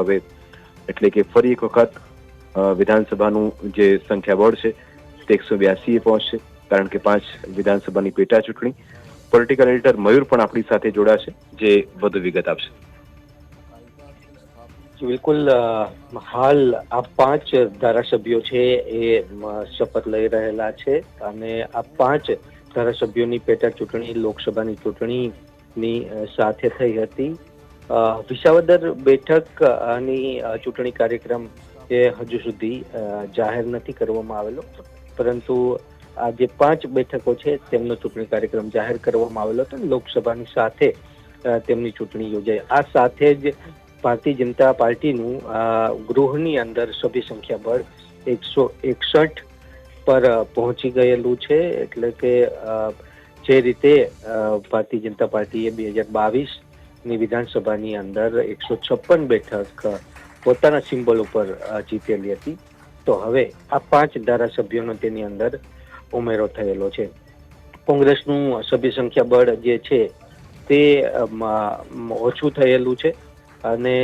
હવે, એટલે કે ફરી એક વખત વિધાનસભાનું જે સંખ્યાબળ છે તે 182 પહોંચશે, કારણ કે 5 વિધાનસભાની પેટા ચૂંટણી. પોલિટિકલ એડિટર મયુર પણ આપણી સાથે જોડાશે, જે વધુ વિગત આપશે. બિલકુલ, હાલ આ 5 ધારાસભ્યો છે એ શપથ લઈ રહેલા છે અને આ 5 ધારાસભ્યોની પેટા ચૂંટણી લોકસભાની ચૂંટણીની સાથે થઈ હતી. વિસાવદર બેઠકની ચૂંટણી કાર્યક્રમ એ હજુ સુધી જાહેર નથી કરવામાં આવેલો, પરંતુ આ જે 5 બેઠકો છે તેમનો ચૂંટણી કાર્યક્રમ જાહેર કરવામાં આવેલો હતો. લોકસભાની સાથે તેમની ચૂંટણી યોજાઈ. આ સાથે જ ભારતીય જનતા પાર્ટીનું ગૃહની અંદર સભ્ય સંખ્યાબળ 161 પર પહોંચી ગયેલું છે. એટલે કે જે રીતે ભારતીય જનતા પાર્ટીએ 2022ની વિધાનસભાની અંદર 156 બેઠક પોતાના સિમ્બોલ ઉપર જીતેલી હતી, તો હવે આ 5 ધારાસભ્યોનો તેની અંદર ઉમેરો થયેલો છે. કોંગ્રેસનું સભ્ય સંખ્યાબળ જે છે તે ઓછું થયેલું છે અને